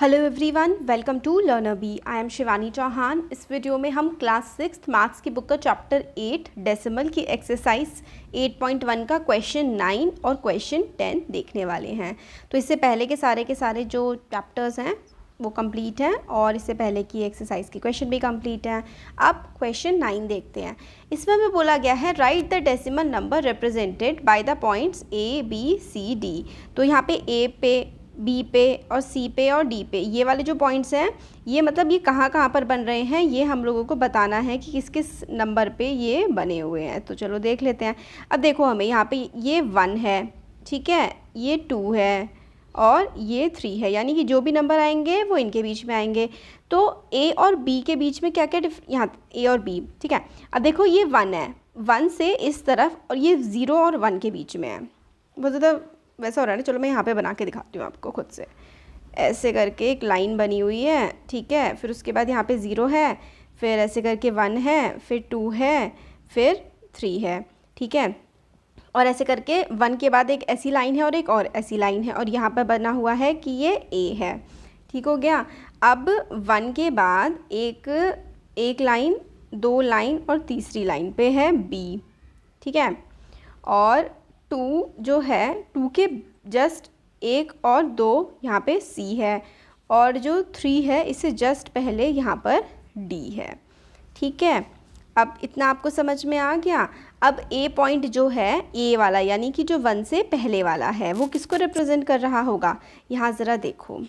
Hello everyone, welcome to Learner Bee. I am Shivani Chauhan. इस video में हम क्लास 6 मैथ्स की बुक का चैप्टर 8 डेसिमल की एक्सरसाइज 8.1 का क्वेश्चन 9 और क्वेश्चन 10 देखने वाले हैं। तो इससे पहले के सारे जो चैप्टर्स हैं वो कंप्लीट हैं और इससे पहले की एक्सरसाइज के क्वेश्चन भी कंप्लीट हैं। अब क्वेश्चन 9 देखते हैं। इसमें हमें बोला गया है write the decimal number represented by the points A B C D. तो यहाँ पे ए पे, बी पे और सी पे और डी पे ये वाले जो पॉइंट्स हैं ये मतलब ये कहाँ कहाँ पर बन रहे हैं, ये हम लोगों को बताना है कि किस किस नंबर पे ये बने हुए हैं। तो चलो देख लेते हैं। अब देखो हमें यहाँ पे ये 1 है, ठीक है, ये 2 है और ये 3 है, यानी कि जो भी नंबर आएंगे वो इनके बीच में आएंगे। तो ए और बी के बीच में क्या क्या यहाँ ए और बी, ठीक है। अब देखो ये 1 है, 1 से इस तरफ, और ये 0 और 1 के बीच में है। बहुत ज़्यादा वैसा हो रहा है ना, चलो मैं यहाँ पे बना के दिखाती हूँ आपको खुद से। ऐसे करके एक लाइन बनी हुई है, ठीक है, फिर उसके बाद यहाँ पे 0 है, फिर ऐसे करके 1 है, फिर 2 है, फिर 3 है, ठीक है। और ऐसे करके 1 के बाद एक ऐसी लाइन है और एक और ऐसी लाइन है, और यहाँ पर बना हुआ है कि ये ए है, ठीक हो गया। अब 1 के बाद एक लाइन, 2 लाइन और तीसरी लाइन पे है बी, ठीक है। और 2 जो है, 2 के जस्ट 1 और 2 यहाँ पे सी है, और जो 3 है इससे जस्ट पहले यहाँ पर डी है, ठीक है। अब इतना आपको समझ में आ गया। अब ए पॉइंट जो है, ए वाला, यानी कि जो 1 से पहले वाला है, वो किसको रिप्रेजेंट कर रहा होगा, यहाँ ज़रा देखो।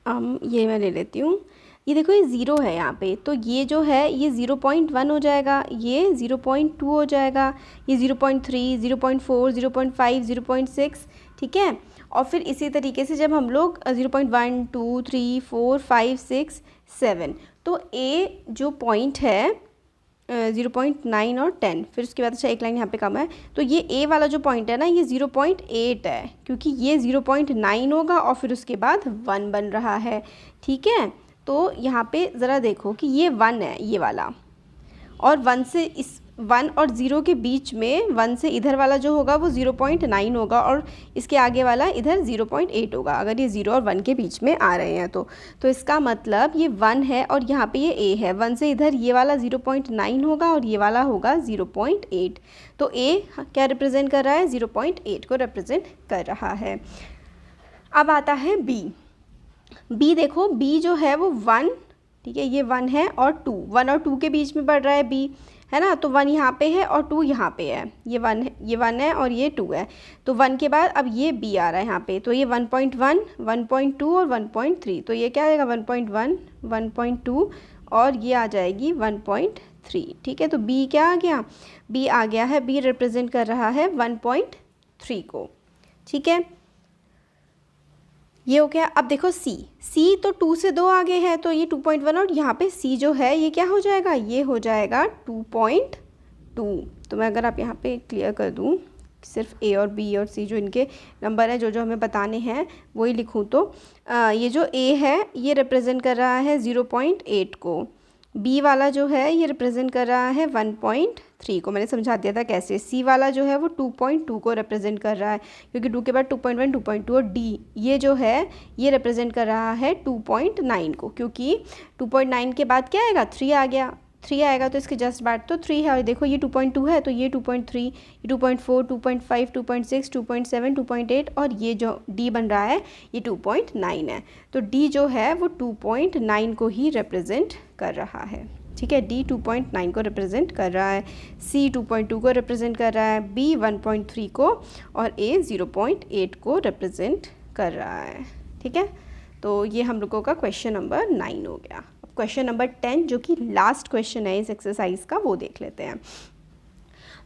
ये मैं ले लेती हूँ। ये देखो ये 0 है यहाँ पे, तो ये जो है ये 0.1 हो जाएगा, ये 0.2 हो जाएगा, ये 0.3, 0.4, 0.5, 0.6, ठीक है। और फिर इसी तरीके से जब हम लोग 0.1, 2, 3, 4, 5, 6, 7, तो ए जो पॉइंट है 0.9 और 10, फिर उसके बाद अच्छा एक लाइन यहाँ पे कम है, तो ये ए वाला जो पॉइंट है ना, ये 0.8 है, क्योंकि ये 0.9 होगा और फिर उसके बाद 1 बन रहा है, ठीक है। तो यहाँ पे ज़रा देखो कि ये 1 है ये वाला, और 1 से इस 1 और 0 के बीच में 1 से इधर वाला जो होगा वो 0.9 होगा, और इसके आगे वाला इधर 0.8 होगा, अगर ये 0 और 1 के बीच में आ रहे हैं तो इसका मतलब ये 1 है और यहाँ पे ये ए है। 1 से इधर ये वाला 0.9 होगा और ये वाला होगा 0.8। तो ए क्या रिप्रेजेंट कर रहा है, 0.8 को रिप्रेजेंट कर रहा है। अब आता है बी देखो, बी जो है वो 1, ठीक है, ये 1 है और 2, 1 और 2 के बीच में बढ़ रहा है बी, है ना। तो 1 यहाँ पे है और 2 यहाँ पे है, ये 1 है और ये 2 है। तो 1 के बाद अब ये बी आ रहा है यहाँ पे, तो ये 1.1, 1.2 और 1.3, तो ये क्या आएगा 1.1, 1.2 और ये आ जाएगी 1.3, ठीक है। तो बी क्या आ गया, बी आ गया है, बी रिप्रेजेंट कर रहा है 1.3 को, ठीक है। ये हो गया। अब देखो सी तो 2 से 2 आगे है, तो ये 2.1, और यहाँ पे सी जो है ये क्या हो जाएगा, ये हो जाएगा 2.2। तो मैं अगर आप यहाँ पे क्लियर कर दूँ, सिर्फ ए और बी और सी जो इनके नंबर हैं जो हमें बताने हैं वही लिखूँ, तो ये जो ए है ये रिप्रेजेंट कर रहा है 0.8 को, बी वाला जो है ये रिप्रेजेंट कर रहा है 1.3 को। मैंने समझा दिया था कैसे। सी वाला जो है वो 2.2 को रिप्रेजेंट कर रहा है, क्योंकि 2 के बाद 2.1, 2.2, और डी ये जो है ये रिप्रेजेंट कर रहा है 2.9 को, क्योंकि 2.9 के बाद क्या आएगा, 3 आ गया, 3 आएगा, तो इसके जस्ट बाद तो 3 है। और देखो ये 2.2 है, तो ये 2.3, ये 2.4, 2.5, 2.6, 2.7, 2.8, और ये जो डी बन रहा है ये 2.9 है। तो डी जो है वो 2.9 को ही रिप्रेजेंट कर रहा है, ठीक है। डी 2.9 को रिप्रेजेंट कर रहा है, सी 2.2 को रिप्रेजेंट कर रहा है, बी 1.3 को, और ए 0.8 को रिप्रेजेंट कर रहा है, ठीक है। तो ये हम लोगों का क्वेश्चन नंबर 9 हो गया। क्वेश्चन नंबर 10 जो कि लास्ट क्वेश्चन है इस एक्सरसाइज का, वो देख लेते हैं।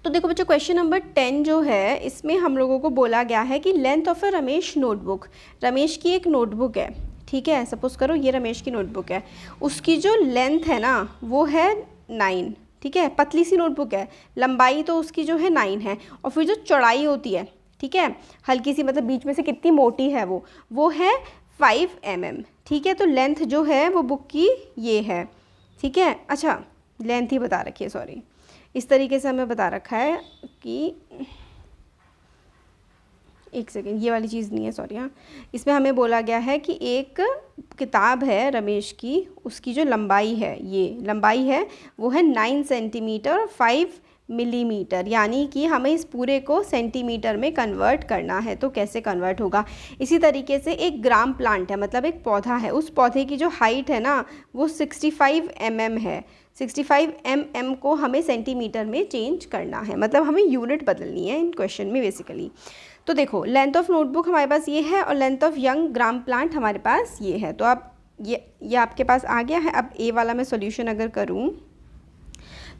तो देखो बच्चों, क्वेश्चन नंबर 10 जो है इसमें हम लोगों को बोला गया है कि length of a Ramesh notebook, Ramesh की एक नोटबुक है, ठीक है। सपोज करो ये रमेश की नोटबुक है, उसकी जो लेंथ है ना वो है 9, ठीक है, पतली सी नोटबुक है, लंबाई तो उसकी जो है 9 है, और फिर जो चौड़ाई होती है, ठीक है, हल्की सी, मतलब बीच में से कितनी मोटी है वो है 5 mm, ठीक है। तो लेंथ जो है वो बुक की ये है, ठीक है। अच्छा, लेंथ ही बता रखी है, सॉरी, इस तरीके से हमें बता रखा है कि एक सेकेंड, ये वाली चीज़ नहीं है, सॉरी। हाँ, इसमें हमें बोला गया है कि एक किताब है रमेश की, उसकी जो लंबाई है, ये लंबाई है वो है 9 सेंटीमीटर 5 मिलीमीटर, यानी कि हमें इस पूरे को सेंटीमीटर में कन्वर्ट करना है। तो कैसे कन्वर्ट होगा? इसी तरीके से एक ग्राम प्लांट है, मतलब एक पौधा है, उस पौधे की जो हाइट है ना वो 65 mm है। 65 mm को हमें सेंटीमीटर में चेंज करना है, मतलब हमें यूनिट बदलनी है इन क्वेश्चन में बेसिकली। तो देखो, लेंथ ऑफ नोटबुक हमारे पास ये है और length of young gram plant हमारे पास ये है। तो अब ये आपके पास आ गया है। अब ए वाला मैं सॉल्यूशन अगर करूँ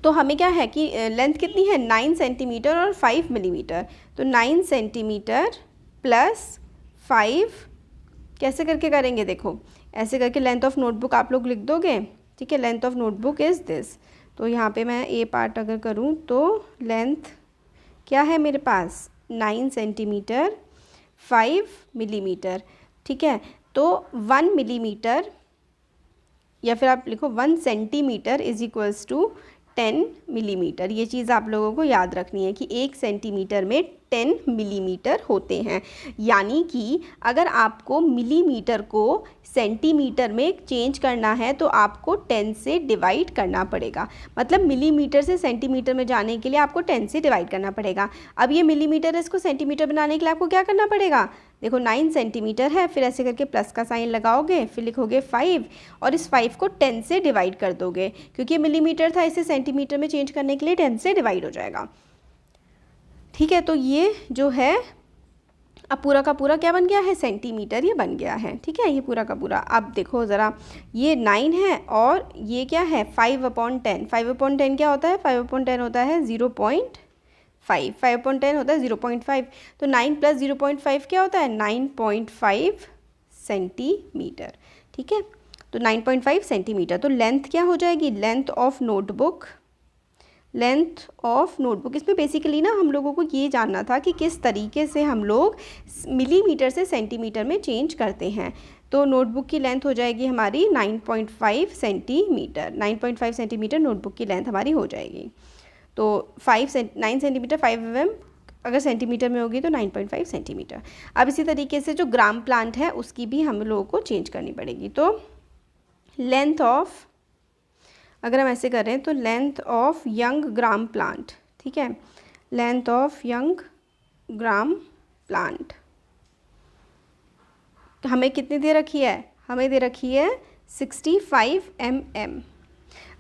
तो हमें क्या है कि लेंथ कितनी है, 9 सेंटीमीटर और 5 मिलीमीटर। तो 9 सेंटीमीटर प्लस 5 कैसे करके करेंगे? देखो, ऐसे करके लेंथ ऑफ नोटबुक आप लोग लिख दोगे, ठीक है। Length of notebook is this. तो यहाँ पे मैं ए पार्ट अगर करूँ तो लेंथ क्या है मेरे पास, 9 सेंटीमीटर 5 मिलीमीटर, ठीक है। तो 1 मिलीमीटर या फिर आप लिखो 1 centimetre is equals to 10 millimetre. ये चीज़ आप लोगों को याद रखनी है कि 1 सेंटीमीटर में 10 मिलीमीटर होते हैं। यानी कि अगर आपको मिलीमीटर को सेंटीमीटर में चेंज करना है तो आपको 10 से डिवाइड करना पड़ेगा। मतलब मिलीमीटर से सेंटीमीटर में जाने के लिए आपको 10 से डिवाइड करना पड़ेगा। अब ये मिलीमीटर है, इसको सेंटीमीटर बनाने के लिए आपको क्या करना पड़ेगा? देखो 9 सेंटीमीटर है, फिर ऐसे करके प्लस का साइन लगाओगे, फिर लिखोगे 5 और इस 5 को 10 से डिवाइड कर दोगे, क्योंकि मिलीमीटर था, इसे सेंटीमीटर में चेंज करने के लिए 10 से डिवाइड हो जाएगा, ठीक है। तो ये जो है अब पूरा का पूरा क्या बन गया है, सेंटीमीटर ये बन गया है, ठीक है, ये पूरा का पूरा। अब देखो ज़रा, ये 9 है और ये क्या है 5/10। 5/10 क्या होता है? 5/10 होता है 0.5। 5/10 होता है 0.5। तो 9 प्लस 0.5 क्या होता है? 9.5 सेंटीमीटर, ठीक है। तो 9.5 सेंटीमीटर। तो लेंथ क्या हो जाएगी? Length of notebook, length of notebook. इसमें बेसिकली ना हम लोगों को ये जानना था कि किस तरीके से हम लोग मिलीमीटर से सेंटीमीटर में चेंज करते हैं। तो नोटबुक की लेंथ हो जाएगी हमारी 9.5 सेंटीमीटर। 9.5 सेंटीमीटर नोटबुक की लेंथ हमारी हो जाएगी। तो 9 सेंटीमीटर 5 mm अगर सेंटीमीटर में होगी तो 9.5 सेंटीमीटर। अब इसी तरीके से जो ग्राम प्लांट है उसकी भी हम लोगों को चेंज करनी पड़ेगी। तो लेंथ ऑफ, अगर हम ऐसे करें तो length of young gram plant, ठीक है, length of young gram plant हमें कितनी दे रखी है? हमें दे रखी है 65 mm।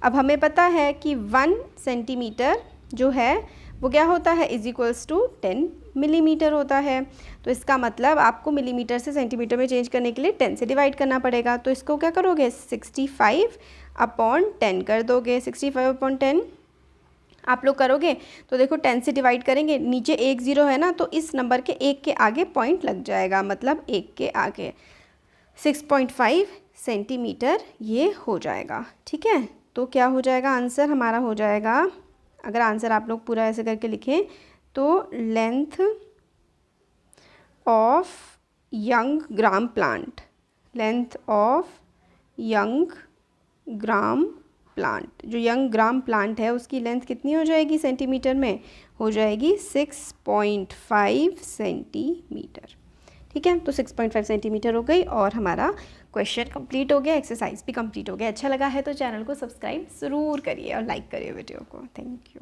अब हमें पता है कि 1 सेंटीमीटर जो है वो क्या होता है, इज इक्वल्स टू 10 मिलीमीटर होता है। तो इसका मतलब आपको मिलीमीटर से सेंटीमीटर में चेंज करने के लिए 10 से डिवाइड करना पड़ेगा। तो इसको क्या करोगे, 65/10 कर दोगे। 65/10 आप लोग करोगे तो देखो 10 से डिवाइड करेंगे, नीचे 1 0 है ना, तो इस नंबर के 1 के आगे पॉइंट लग जाएगा, मतलब 1 के आगे 6.5 सेंटीमीटर ये हो जाएगा, ठीक है। तो क्या हो जाएगा आंसर हमारा? हो जाएगा, अगर आंसर आप लोग पूरा ऐसे करके लिखें तो length of young gram plant, length of young gram plant, जो यंग ग्राम प्लांट है उसकी लेंथ कितनी हो जाएगी सेंटीमीटर में? हो जाएगी 6.5 सेंटीमीटर, ठीक है। तो 6.5 सेंटीमीटर हो गई और हमारा क्वेश्चन कंप्लीट हो गया, एक्सरसाइज भी कंप्लीट हो गया। अच्छा लगा है तो चैनल को सब्सक्राइब ज़रूर करिए और लाइक करिए वीडियो को। Thank you.